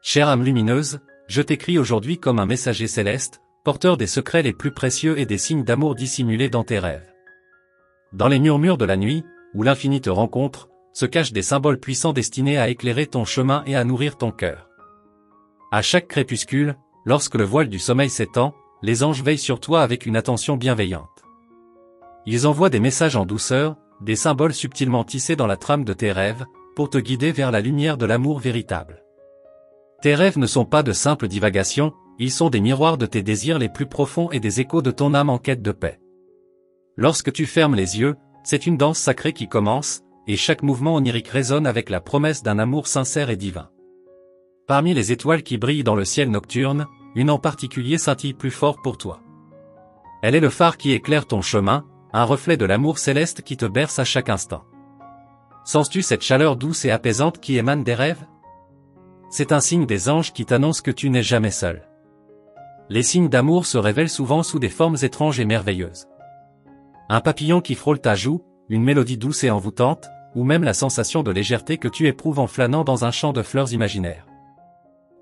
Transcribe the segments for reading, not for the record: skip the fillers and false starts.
Chère âme lumineuse, je t'écris aujourd'hui comme un messager céleste, porteur des secrets les plus précieux et des signes d'amour dissimulés dans tes rêves. Dans les murmures de la nuit, où l'infini te rencontre, se cachent des symboles puissants destinés à éclairer ton chemin et à nourrir ton cœur. À chaque crépuscule, lorsque le voile du sommeil s'étend, les anges veillent sur toi avec une attention bienveillante. Ils envoient des messages en douceur, des symboles subtilement tissés dans la trame de tes rêves, pour te guider vers la lumière de l'amour véritable. Tes rêves ne sont pas de simples divagations, ils sont des miroirs de tes désirs les plus profonds et des échos de ton âme en quête de paix. Lorsque tu fermes les yeux, c'est une danse sacrée qui commence, et chaque mouvement onirique résonne avec la promesse d'un amour sincère et divin. Parmi les étoiles qui brillent dans le ciel nocturne, une en particulier scintille plus fort pour toi. Elle est le phare qui éclaire ton chemin, un reflet de l'amour céleste qui te berce à chaque instant. Sens-tu cette chaleur douce et apaisante qui émane des rêves? C'est un signe des anges qui t'annonce que tu n'es jamais seul. Les signes d'amour se révèlent souvent sous des formes étranges et merveilleuses. Un papillon qui frôle ta joue, une mélodie douce et envoûtante, ou même la sensation de légèreté que tu éprouves en flânant dans un champ de fleurs imaginaires.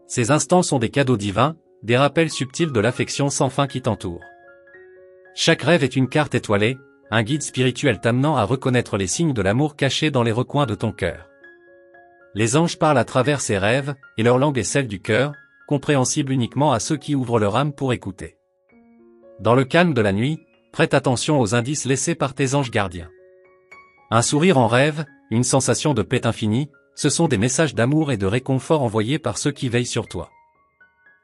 Ces instants sont des cadeaux divins, des rappels subtils de l'affection sans fin qui t'entoure. Chaque rêve est une carte étoilée, un guide spirituel t'amenant à reconnaître les signes de l'amour cachés dans les recoins de ton cœur. Les anges parlent à travers ces rêves, et leur langue est celle du cœur, compréhensible uniquement à ceux qui ouvrent leur âme pour écouter. Dans le calme de la nuit, prête attention aux indices laissés par tes anges gardiens. Un sourire en rêve, une sensation de paix infinie, ce sont des messages d'amour et de réconfort envoyés par ceux qui veillent sur toi.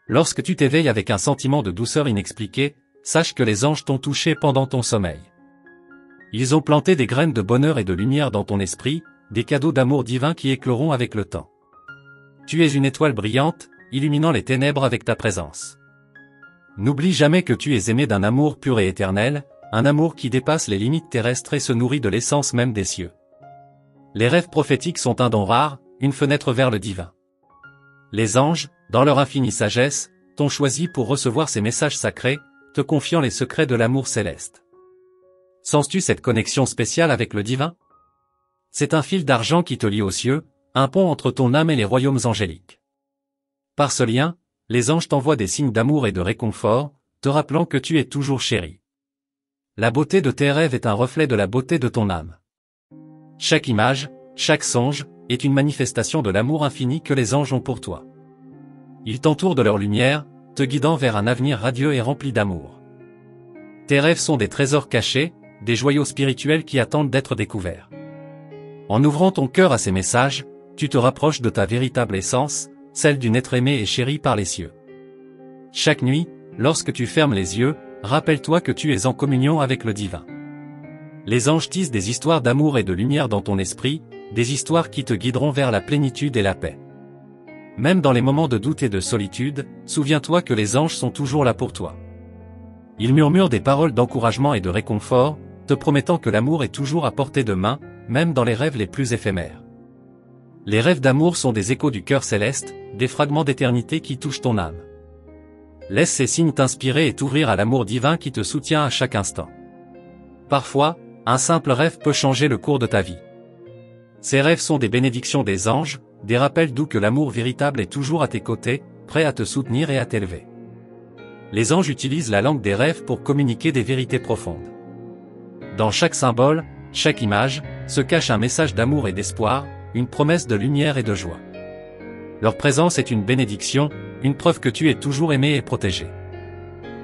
Lorsque tu t'éveilles avec un sentiment de douceur inexpliquée, sache que les anges t'ont touché pendant ton sommeil. Ils ont planté des graines de bonheur et de lumière dans ton esprit, des cadeaux d'amour divin qui écloront avec le temps. Tu es une étoile brillante, illuminant les ténèbres avec ta présence. N'oublie jamais que tu es aimé d'un amour pur et éternel, un amour qui dépasse les limites terrestres et se nourrit de l'essence même des cieux. Les rêves prophétiques sont un don rare, une fenêtre vers le divin. Les anges, dans leur infinie sagesse, t'ont choisi pour recevoir ces messages sacrés, te confiant les secrets de l'amour céleste. Sens-tu cette connexion spéciale avec le divin? C'est un fil d'argent qui te lie aux cieux, un pont entre ton âme et les royaumes angéliques. Par ce lien, les anges t'envoient des signes d'amour et de réconfort, te rappelant que tu es toujours chéri. La beauté de tes rêves est un reflet de la beauté de ton âme. Chaque image, chaque songe, est une manifestation de l'amour infini que les anges ont pour toi. Ils t'entourent de leur lumière, te guidant vers un avenir radieux et rempli d'amour. Tes rêves sont des trésors cachés, des joyaux spirituels qui attendent d'être découverts. En ouvrant ton cœur à ces messages, tu te rapproches de ta véritable essence, celle d'une être aimé et chéri par les cieux. Chaque nuit, lorsque tu fermes les yeux, rappelle-toi que tu es en communion avec le divin. Les anges tissent des histoires d'amour et de lumière dans ton esprit, des histoires qui te guideront vers la plénitude et la paix. Même dans les moments de doute et de solitude, souviens-toi que les anges sont toujours là pour toi. Ils murmurent des paroles d'encouragement et de réconfort, te promettant que l'amour est toujours à portée de main, même dans les rêves les plus éphémères. Les rêves d'amour sont des échos du cœur céleste, des fragments d'éternité qui touchent ton âme. Laisse ces signes t'inspirer et t'ouvrir à l'amour divin qui te soutient à chaque instant. Parfois, un simple rêve peut changer le cours de ta vie. Ces rêves sont des bénédictions des anges, des rappels doux que l'amour véritable est toujours à tes côtés, prêt à te soutenir et à t'élever. Les anges utilisent la langue des rêves pour communiquer des vérités profondes. Dans chaque symbole, chaque image, se cache un message d'amour et d'espoir, une promesse de lumière et de joie. Leur présence est une bénédiction, une preuve que tu es toujours aimé et protégé.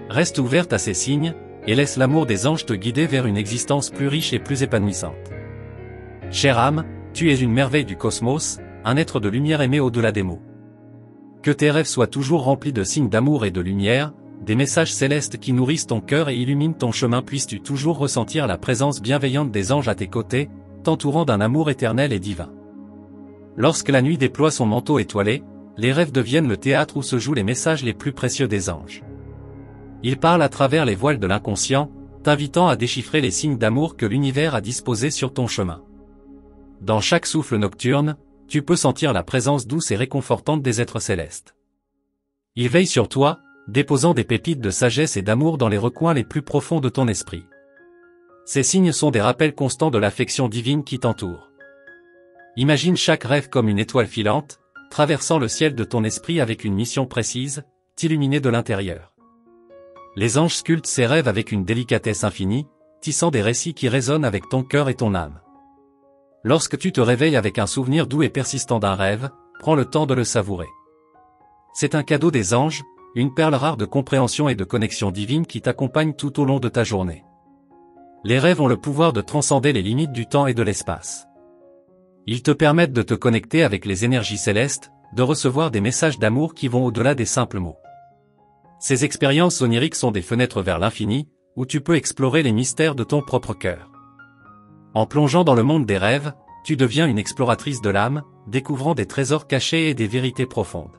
Reste ouverte à ces signes, et laisse l'amour des anges te guider vers une existence plus riche et plus épanouissante. Chère âme, tu es une merveille du cosmos, un être de lumière aimé au-delà des mots. Que tes rêves soient toujours remplis de signes d'amour et de lumière, des messages célestes qui nourrissent ton cœur et illuminent ton chemin. Puisses-tu toujours ressentir la présence bienveillante des anges à tes côtés, t'entourant d'un amour éternel et divin. Lorsque la nuit déploie son manteau étoilé, les rêves deviennent le théâtre où se jouent les messages les plus précieux des anges. Ils parlent à travers les voiles de l'inconscient, t'invitant à déchiffrer les signes d'amour que l'univers a disposés sur ton chemin. Dans chaque souffle nocturne, tu peux sentir la présence douce et réconfortante des êtres célestes. Ils veillent sur toi, déposant des pépites de sagesse et d'amour dans les recoins les plus profonds de ton esprit. Ces signes sont des rappels constants de l'affection divine qui t'entoure. Imagine chaque rêve comme une étoile filante, traversant le ciel de ton esprit avec une mission précise, t'illuminer de l'intérieur. Les anges sculptent ces rêves avec une délicatesse infinie, tissant des récits qui résonnent avec ton cœur et ton âme. Lorsque tu te réveilles avec un souvenir doux et persistant d'un rêve, prends le temps de le savourer. C'est un cadeau des anges, une perle rare de compréhension et de connexion divine qui t'accompagne tout au long de ta journée. Les rêves ont le pouvoir de transcender les limites du temps et de l'espace. Ils te permettent de te connecter avec les énergies célestes, de recevoir des messages d'amour qui vont au-delà des simples mots. Ces expériences oniriques sont des fenêtres vers l'infini, où tu peux explorer les mystères de ton propre cœur. En plongeant dans le monde des rêves, tu deviens une exploratrice de l'âme, découvrant des trésors cachés et des vérités profondes.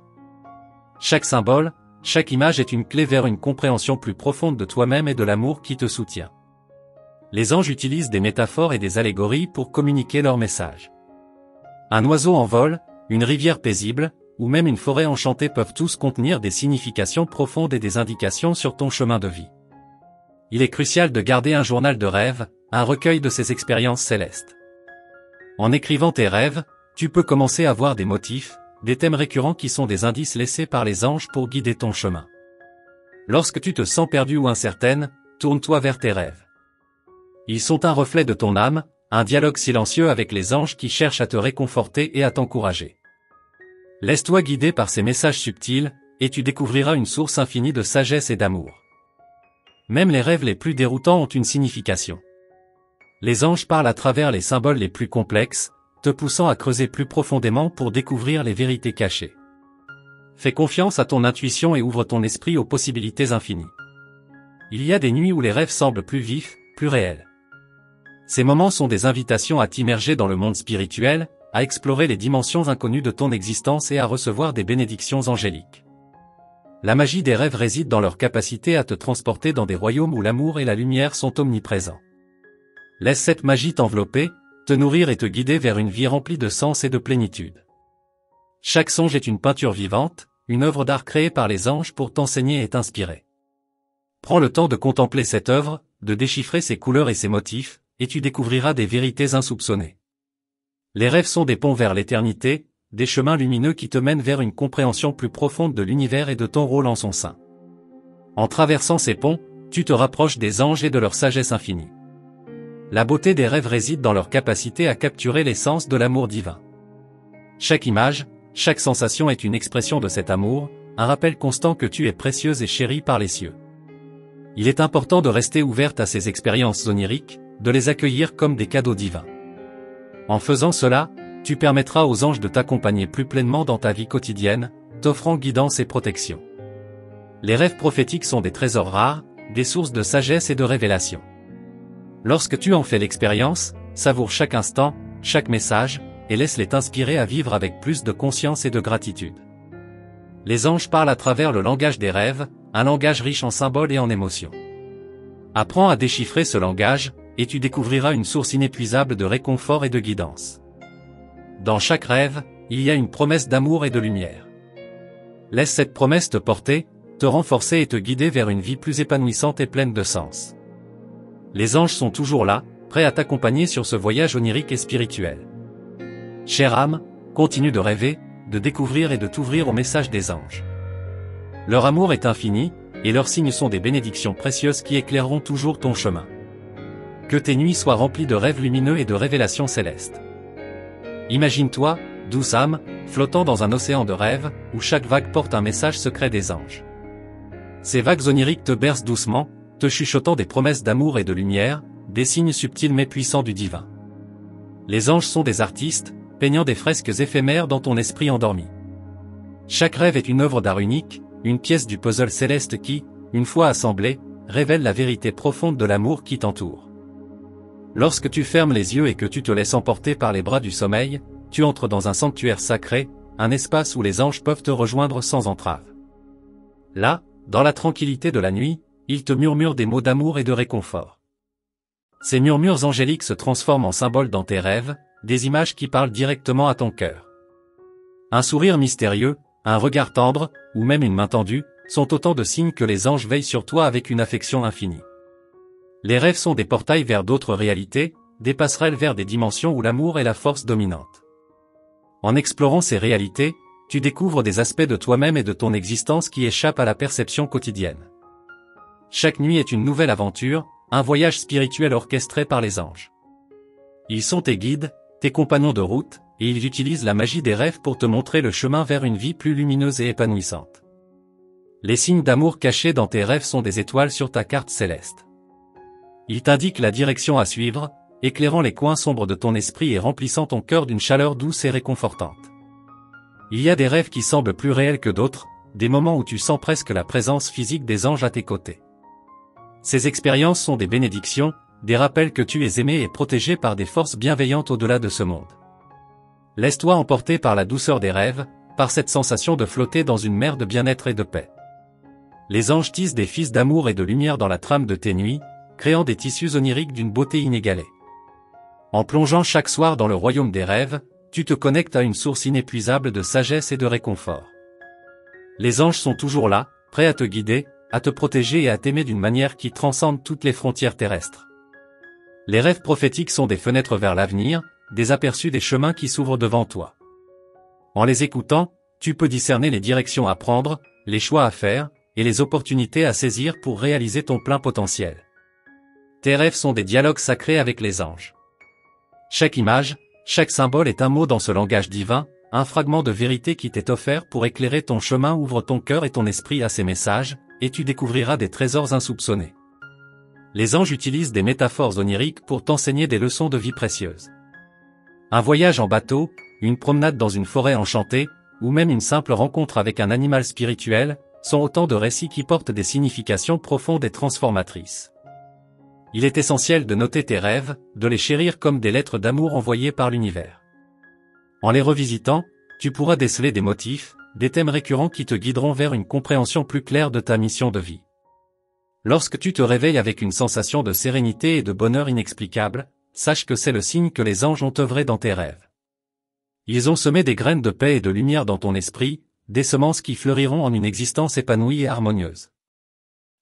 Chaque symbole, chaque image est une clé vers une compréhension plus profonde de toi-même et de l'amour qui te soutient. Les anges utilisent des métaphores et des allégories pour communiquer leur message. Un oiseau en vol, une rivière paisible, ou même une forêt enchantée peuvent tous contenir des significations profondes et des indications sur ton chemin de vie. Il est crucial de garder un journal de rêves, un recueil de ces expériences célestes. En écrivant tes rêves, tu peux commencer à voir des motifs, des thèmes récurrents qui sont des indices laissés par les anges pour guider ton chemin. Lorsque tu te sens perdu ou incertaine, tourne-toi vers tes rêves. Ils sont un reflet de ton âme, un dialogue silencieux avec les anges qui cherchent à te réconforter et à t'encourager. Laisse-toi guider par ces messages subtils, et tu découvriras une source infinie de sagesse et d'amour. Même les rêves les plus déroutants ont une signification. Les anges parlent à travers les symboles les plus complexes, te poussant à creuser plus profondément pour découvrir les vérités cachées. Fais confiance à ton intuition et ouvre ton esprit aux possibilités infinies. Il y a des nuits où les rêves semblent plus vifs, plus réels. Ces moments sont des invitations à t'immerger dans le monde spirituel, à explorer les dimensions inconnues de ton existence et à recevoir des bénédictions angéliques. La magie des rêves réside dans leur capacité à te transporter dans des royaumes où l'amour et la lumière sont omniprésents. Laisse cette magie t'envelopper, te nourrir et te guider vers une vie remplie de sens et de plénitude. Chaque songe est une peinture vivante, une œuvre d'art créée par les anges pour t'enseigner et t'inspirer. Prends le temps de contempler cette œuvre, de déchiffrer ses couleurs et ses motifs, et tu découvriras des vérités insoupçonnées. Les rêves sont des ponts vers l'éternité, des chemins lumineux qui te mènent vers une compréhension plus profonde de l'univers et de ton rôle en son sein. En traversant ces ponts, tu te rapproches des anges et de leur sagesse infinie. La beauté des rêves réside dans leur capacité à capturer l'essence de l'amour divin. Chaque image, chaque sensation est une expression de cet amour, un rappel constant que tu es précieuse et chérie par les cieux. Il est important de rester ouverte à ces expériences oniriques, de les accueillir comme des cadeaux divins. En faisant cela, tu permettras aux anges de t'accompagner plus pleinement dans ta vie quotidienne, t'offrant guidance et protection. Les rêves prophétiques sont des trésors rares, des sources de sagesse et de révélation. Lorsque tu en fais l'expérience, savoure chaque instant, chaque message, et laisse-les t'inspirer à vivre avec plus de conscience et de gratitude. Les anges parlent à travers le langage des rêves, un langage riche en symboles et en émotions. Apprends à déchiffrer ce langage, et tu découvriras une source inépuisable de réconfort et de guidance. Dans chaque rêve, il y a une promesse d'amour et de lumière. Laisse cette promesse te porter, te renforcer et te guider vers une vie plus épanouissante et pleine de sens. Les anges sont toujours là, prêts à t'accompagner sur ce voyage onirique et spirituel. Chère âme, continue de rêver, de découvrir et de t'ouvrir au message des anges. Leur amour est infini, et leurs signes sont des bénédictions précieuses qui éclaireront toujours ton chemin. Que tes nuits soient remplies de rêves lumineux et de révélations célestes. Imagine-toi, douce âme, flottant dans un océan de rêves, où chaque vague porte un message secret des anges. Ces vagues oniriques te bercent doucement, te chuchotant des promesses d'amour et de lumière, des signes subtils mais puissants du divin. Les anges sont des artistes, peignant des fresques éphémères dans ton esprit endormi. Chaque rêve est une œuvre d'art unique, une pièce du puzzle céleste qui, une fois assemblée, révèle la vérité profonde de l'amour qui t'entoure. Lorsque tu fermes les yeux et que tu te laisses emporter par les bras du sommeil, tu entres dans un sanctuaire sacré, un espace où les anges peuvent te rejoindre sans entrave. Là, dans la tranquillité de la nuit, ils te murmurent des mots d'amour et de réconfort. Ces murmures angéliques se transforment en symboles dans tes rêves, des images qui parlent directement à ton cœur. Un sourire mystérieux, un regard tendre, ou même une main tendue, sont autant de signes que les anges veillent sur toi avec une affection infinie. Les rêves sont des portails vers d'autres réalités, des passerelles vers des dimensions où l'amour est la force dominante. En explorant ces réalités, tu découvres des aspects de toi-même et de ton existence qui échappent à la perception quotidienne. Chaque nuit est une nouvelle aventure, un voyage spirituel orchestré par les anges. Ils sont tes guides, tes compagnons de route, et ils utilisent la magie des rêves pour te montrer le chemin vers une vie plus lumineuse et épanouissante. Les signes d'amour cachés dans tes rêves sont des étoiles sur ta carte céleste. Ils t'indiquent la direction à suivre, éclairant les coins sombres de ton esprit et remplissant ton cœur d'une chaleur douce et réconfortante. Il y a des rêves qui semblent plus réels que d'autres, des moments où tu sens presque la présence physique des anges à tes côtés. Ces expériences sont des bénédictions, des rappels que tu es aimé et protégé par des forces bienveillantes au-delà de ce monde. Laisse-toi emporter par la douceur des rêves, par cette sensation de flotter dans une mer de bien-être et de paix. Les anges tissent des fils d'amour et de lumière dans la trame de tes nuits, créant des tissus oniriques d'une beauté inégalée. En plongeant chaque soir dans le royaume des rêves, tu te connectes à une source inépuisable de sagesse et de réconfort. Les anges sont toujours là, prêts à te guider, à te protéger et à t'aimer d'une manière qui transcende toutes les frontières terrestres. Les rêves prophétiques sont des fenêtres vers l'avenir, des aperçus des chemins qui s'ouvrent devant toi. En les écoutant, tu peux discerner les directions à prendre, les choix à faire, et les opportunités à saisir pour réaliser ton plein potentiel. Tes rêves sont des dialogues sacrés avec les anges. Chaque image, chaque symbole est un mot dans ce langage divin, un fragment de vérité qui t'est offert pour éclairer ton chemin. Ouvre ton cœur et ton esprit à ces messages, et tu découvriras des trésors insoupçonnés. Les anges utilisent des métaphores oniriques pour t'enseigner des leçons de vie précieuses. Un voyage en bateau, une promenade dans une forêt enchantée, ou même une simple rencontre avec un animal spirituel, sont autant de récits qui portent des significations profondes et transformatrices. Il est essentiel de noter tes rêves, de les chérir comme des lettres d'amour envoyées par l'univers. En les revisitant, tu pourras déceler des motifs, des thèmes récurrents qui te guideront vers une compréhension plus claire de ta mission de vie. Lorsque tu te réveilles avec une sensation de sérénité et de bonheur inexplicable, sache que c'est le signe que les anges ont œuvré dans tes rêves. Ils ont semé des graines de paix et de lumière dans ton esprit, des semences qui fleuriront en une existence épanouie et harmonieuse.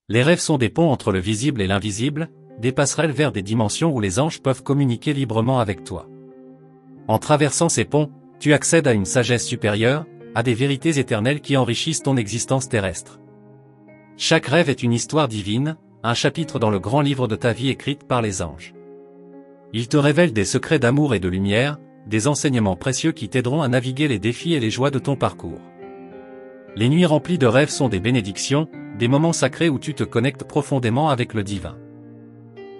Les rêves sont des ponts entre le visible et l'invisible, des passerelles vers des dimensions où les anges peuvent communiquer librement avec toi. En traversant ces ponts, tu accèdes à une sagesse supérieure, à des vérités éternelles qui enrichissent ton existence terrestre. Chaque rêve est une histoire divine, un chapitre dans le grand livre de ta vie écrite par les anges. Ils te révèlent des secrets d'amour et de lumière, des enseignements précieux qui t'aideront à naviguer les défis et les joies de ton parcours. Les nuits remplies de rêves sont des bénédictions, des moments sacrés où tu te connectes profondément avec le divin.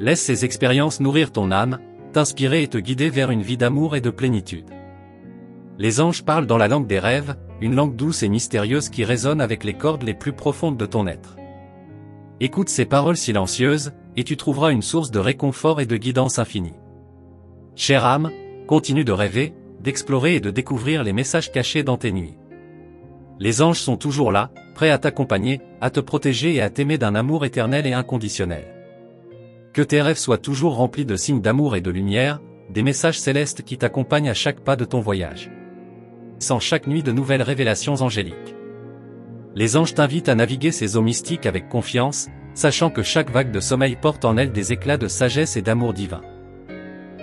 Laisse ces expériences nourrir ton âme, t'inspirer et te guider vers une vie d'amour et de plénitude. Les anges parlent dans la langue des rêves, une langue douce et mystérieuse qui résonne avec les cordes les plus profondes de ton être. Écoute ces paroles silencieuses, et tu trouveras une source de réconfort et de guidance infinie. Chère âme, continue de rêver, d'explorer et de découvrir les messages cachés dans tes nuits. Les anges sont toujours là, prêts à t'accompagner, à te protéger et à t'aimer d'un amour éternel et inconditionnel. Que tes rêves soient toujours remplis de signes d'amour et de lumière, des messages célestes qui t'accompagnent à chaque pas de ton voyage. Sans chaque nuit de nouvelles révélations angéliques. Les anges t'invitent à naviguer ces eaux mystiques avec confiance, sachant que chaque vague de sommeil porte en elle des éclats de sagesse et d'amour divin.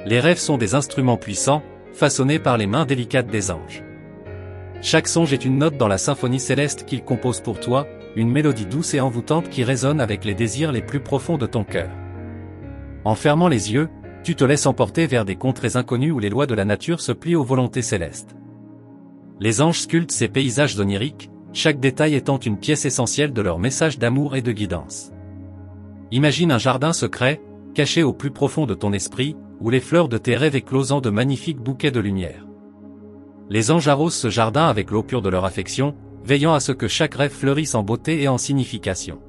Les rêves sont des instruments puissants, façonnés par les mains délicates des anges. Chaque songe est une note dans la symphonie céleste qu'ils composent pour toi, une mélodie douce et envoûtante qui résonne avec les désirs les plus profonds de ton cœur. En fermant les yeux, tu te laisses emporter vers des contrées inconnues où les lois de la nature se plient aux volontés célestes. Les anges sculptent ces paysages oniriques, chaque détail étant une pièce essentielle de leur message d'amour et de guidance. Imagine un jardin secret, caché au plus profond de ton esprit, où les fleurs de tes rêves éclosent de magnifiques bouquets de lumière. Les anges arrosent ce jardin avec l'eau pure de leur affection, veillant à ce que chaque rêve fleurisse en beauté et en signification.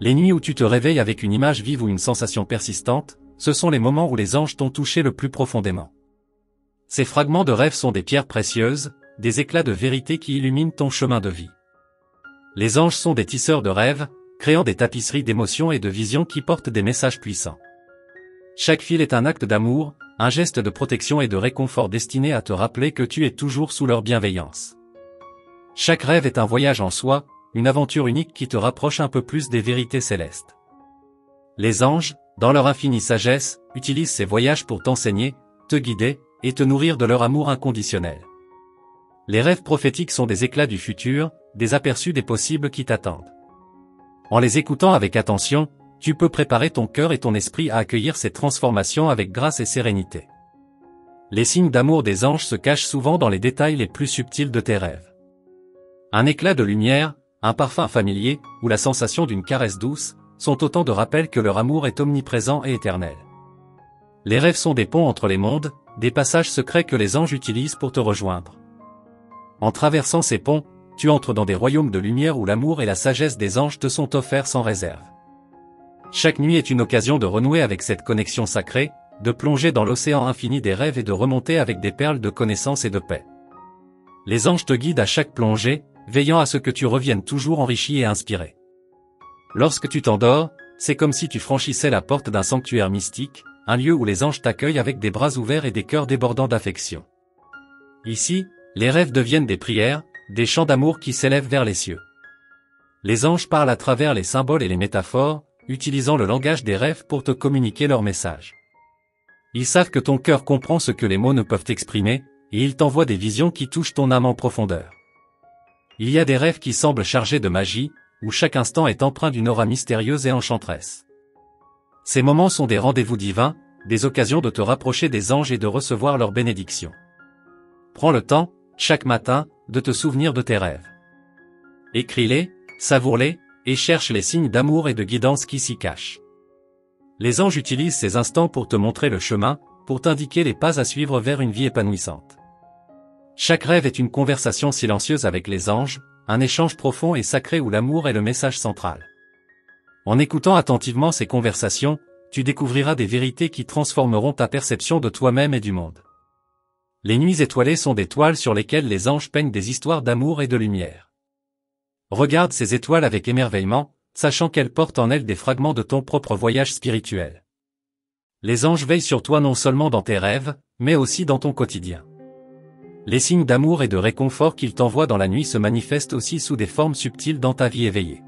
Les nuits où tu te réveilles avec une image vive ou une sensation persistante, ce sont les moments où les anges t'ont touché le plus profondément. Ces fragments de rêve sont des pierres précieuses, des éclats de vérité qui illuminent ton chemin de vie. Les anges sont des tisseurs de rêves, créant des tapisseries d'émotions et de visions qui portent des messages puissants. Chaque fil est un acte d'amour, un geste de protection et de réconfort destiné à te rappeler que tu es toujours sous leur bienveillance. Chaque rêve est un voyage en soi, une aventure unique qui te rapproche un peu plus des vérités célestes. Les anges, dans leur infinie sagesse, utilisent ces voyages pour t'enseigner, te guider, et te nourrir de leur amour inconditionnel. Les rêves prophétiques sont des éclats du futur, des aperçus des possibles qui t'attendent. En les écoutant avec attention, tu peux préparer ton cœur et ton esprit à accueillir ces transformations avec grâce et sérénité. Les signes d'amour des anges se cachent souvent dans les détails les plus subtils de tes rêves. Un éclat de lumière, un parfum familier, ou la sensation d'une caresse douce, sont autant de rappels que leur amour est omniprésent et éternel. Les rêves sont des ponts entre les mondes, des passages secrets que les anges utilisent pour te rejoindre. En traversant ces ponts, tu entres dans des royaumes de lumière où l'amour et la sagesse des anges te sont offerts sans réserve. Chaque nuit est une occasion de renouer avec cette connexion sacrée, de plonger dans l'océan infini des rêves et de remonter avec des perles de connaissance et de paix. Les anges te guident à chaque plongée, veillant à ce que tu reviennes toujours enrichi et inspiré. Lorsque tu t'endors, c'est comme si tu franchissais la porte d'un sanctuaire mystique, un lieu où les anges t'accueillent avec des bras ouverts et des cœurs débordants d'affection. Ici, les rêves deviennent des prières, des chants d'amour qui s'élèvent vers les cieux. Les anges parlent à travers les symboles et les métaphores, utilisant le langage des rêves pour te communiquer leur message. Ils savent que ton cœur comprend ce que les mots ne peuvent exprimer, et ils t'envoient des visions qui touchent ton âme en profondeur. Il y a des rêves qui semblent chargés de magie, où chaque instant est empreint d'une aura mystérieuse et enchanteresse. Ces moments sont des rendez-vous divins, des occasions de te rapprocher des anges et de recevoir leur bénédiction. Prends le temps, chaque matin, de te souvenir de tes rêves. Écris-les, savoure-les, et cherche les signes d'amour et de guidance qui s'y cachent. Les anges utilisent ces instants pour te montrer le chemin, pour t'indiquer les pas à suivre vers une vie épanouissante. Chaque rêve est une conversation silencieuse avec les anges, un échange profond et sacré où l'amour est le message central. En écoutant attentivement ces conversations, tu découvriras des vérités qui transformeront ta perception de toi-même et du monde. Les nuits étoilées sont des toiles sur lesquelles les anges peignent des histoires d'amour et de lumière. Regarde ces étoiles avec émerveillement, sachant qu'elles portent en elles des fragments de ton propre voyage spirituel. Les anges veillent sur toi non seulement dans tes rêves, mais aussi dans ton quotidien. Les signes d'amour et de réconfort qu'ils t'envoient dans la nuit se manifestent aussi sous des formes subtiles dans ta vie éveillée.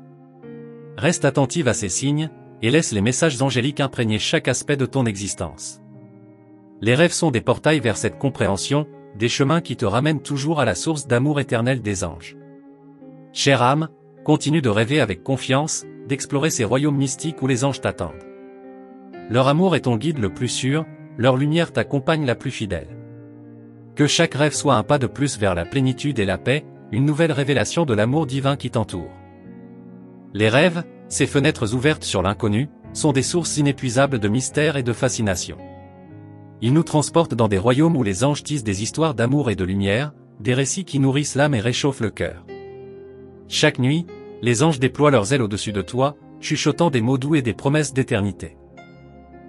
Reste attentive à ces signes, et laisse les messages angéliques imprégner chaque aspect de ton existence. Les rêves sont des portails vers cette compréhension, des chemins qui te ramènent toujours à la source d'amour éternel des anges. Chère âme, continue de rêver avec confiance, d'explorer ces royaumes mystiques où les anges t'attendent. Leur amour est ton guide le plus sûr, leur lumière t'accompagne la plus fidèle. Que chaque rêve soit un pas de plus vers la plénitude et la paix, une nouvelle révélation de l'amour divin qui t'entoure. Les rêves, ces fenêtres ouvertes sur l'inconnu, sont des sources inépuisables de mystère et de fascination. Ils nous transportent dans des royaumes où les anges tissent des histoires d'amour et de lumière, des récits qui nourrissent l'âme et réchauffent le cœur. Chaque nuit, les anges déploient leurs ailes au-dessus de toi, chuchotant des mots doux et des promesses d'éternité.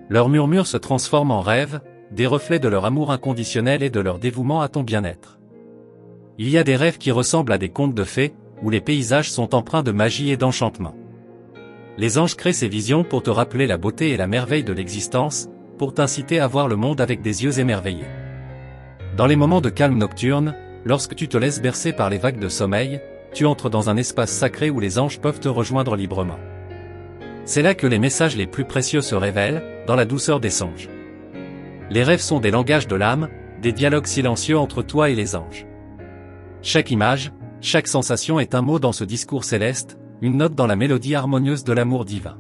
Leurs murmures se transforment en rêves, des reflets de leur amour inconditionnel et de leur dévouement à ton bien-être. Il y a des rêves qui ressemblent à des contes de fées, où les paysages sont empreints de magie et d'enchantement. Les anges créent ces visions pour te rappeler la beauté et la merveille de l'existence, pour t'inciter à voir le monde avec des yeux émerveillés. Dans les moments de calme nocturne, lorsque tu te laisses bercer par les vagues de sommeil, tu entres dans un espace sacré où les anges peuvent te rejoindre librement. C'est là que les messages les plus précieux se révèlent, dans la douceur des songes. Les rêves sont des langages de l'âme, des dialogues silencieux entre toi et les anges. Chaque image, chaque sensation est un mot dans ce discours céleste, une note dans la mélodie harmonieuse de l'amour divin.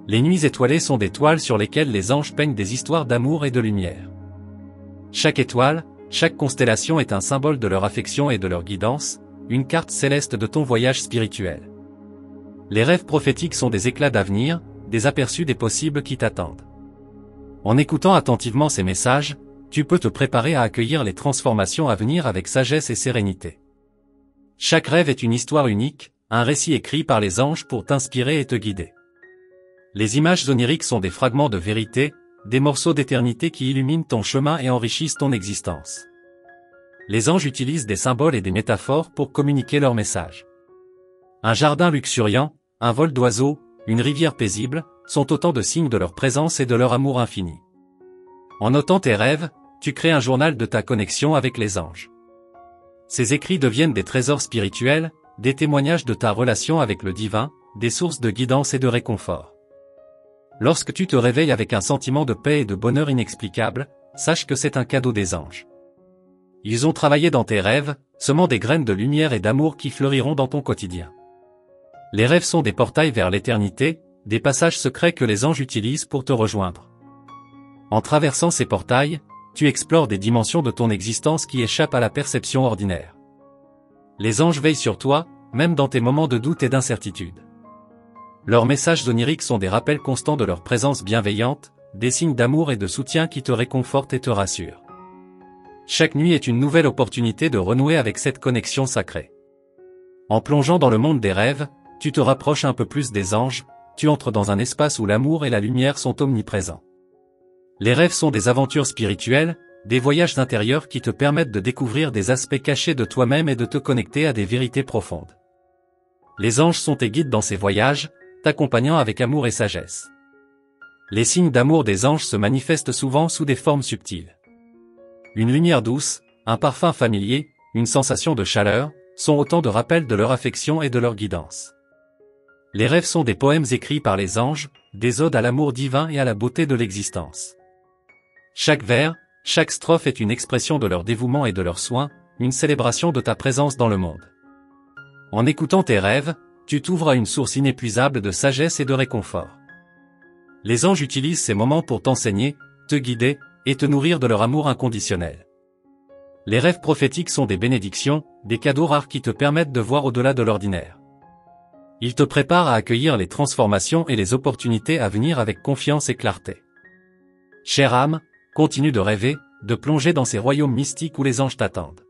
Les nuits étoilées sont des toiles sur lesquelles les anges peignent des histoires d'amour et de lumière. Chaque étoile, chaque constellation est un symbole de leur affection et de leur guidance, une carte céleste de ton voyage spirituel. Les rêves prophétiques sont des éclats d'avenir, des aperçus des possibles qui t'attendent. En écoutant attentivement ces messages, tu peux te préparer à accueillir les transformations à venir avec sagesse et sérénité. Chaque rêve est une histoire unique, un récit écrit par les anges pour t'inspirer et te guider. Les images oniriques sont des fragments de vérité, des morceaux d'éternité qui illuminent ton chemin et enrichissent ton existence. Les anges utilisent des symboles et des métaphores pour communiquer leur message. Un jardin luxuriant, un vol d'oiseaux, une rivière paisible, sont autant de signes de leur présence et de leur amour infini. En notant tes rêves, tu crées un journal de ta connexion avec les anges. Ces écrits deviennent des trésors spirituels, des témoignages de ta relation avec le divin, des sources de guidance et de réconfort. Lorsque tu te réveilles avec un sentiment de paix et de bonheur inexplicable, sache que c'est un cadeau des anges. Ils ont travaillé dans tes rêves, semant des graines de lumière et d'amour qui fleuriront dans ton quotidien. Les rêves sont des portails vers l'éternité, des passages secrets que les anges utilisent pour te rejoindre. En traversant ces portails, tu explores des dimensions de ton existence qui échappent à la perception ordinaire. Les anges veillent sur toi, même dans tes moments de doute et d'incertitude. Leurs messages oniriques sont des rappels constants de leur présence bienveillante, des signes d'amour et de soutien qui te réconfortent et te rassurent. Chaque nuit est une nouvelle opportunité de renouer avec cette connexion sacrée. En plongeant dans le monde des rêves, tu te rapproches un peu plus des anges, tu entres dans un espace où l'amour et la lumière sont omniprésents. Les rêves sont des aventures spirituelles, des voyages intérieurs qui te permettent de découvrir des aspects cachés de toi-même et de te connecter à des vérités profondes. Les anges sont tes guides dans ces voyages, t'accompagnant avec amour et sagesse. Les signes d'amour des anges se manifestent souvent sous des formes subtiles. Une lumière douce, un parfum familier, une sensation de chaleur, sont autant de rappels de leur affection et de leur guidance. Les rêves sont des poèmes écrits par les anges, des odes à l'amour divin et à la beauté de l'existence. Chaque vers, chaque strophe est une expression de leur dévouement et de leur soin, une célébration de ta présence dans le monde. En écoutant tes rêves, tu t'ouvres à une source inépuisable de sagesse et de réconfort. Les anges utilisent ces moments pour t'enseigner, te guider, et te nourrir de leur amour inconditionnel. Les rêves prophétiques sont des bénédictions, des cadeaux rares qui te permettent de voir au-delà de l'ordinaire. Ils te préparent à accueillir les transformations et les opportunités à venir avec confiance et clarté. Chère âme, continue de rêver, de plonger dans ces royaumes mystiques où les anges t'attendent.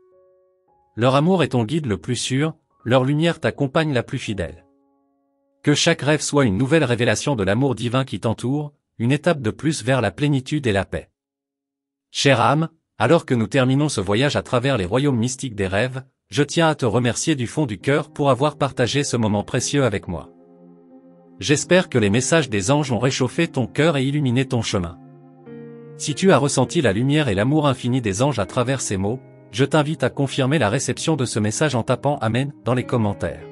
Leur amour est ton guide le plus sûr, leur lumière t'accompagne la plus fidèle. Que chaque rêve soit une nouvelle révélation de l'amour divin qui t'entoure, une étape de plus vers la plénitude et la paix. Chère âme, alors que nous terminons ce voyage à travers les royaumes mystiques des rêves, je tiens à te remercier du fond du cœur pour avoir partagé ce moment précieux avec moi. J'espère que les messages des anges ont réchauffé ton cœur et illuminé ton chemin. Si tu as ressenti la lumière et l'amour infini des anges à travers ces mots, je t'invite à confirmer la réception de ce message en tapant « Amen » dans les commentaires.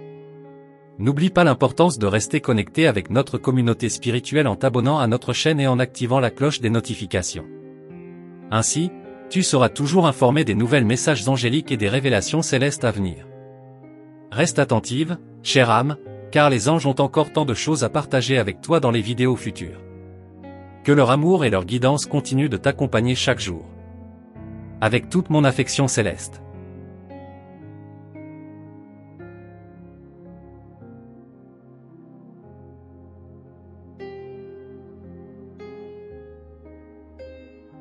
N'oublie pas l'importance de rester connecté avec notre communauté spirituelle en t'abonnant à notre chaîne et en activant la cloche des notifications. Ainsi, tu seras toujours informé des nouvelles messages angéliques et des révélations célestes à venir. Reste attentive, chère âme, car les anges ont encore tant de choses à partager avec toi dans les vidéos futures. Que leur amour et leur guidance continuent de t'accompagner chaque jour. Avec toute mon affection céleste.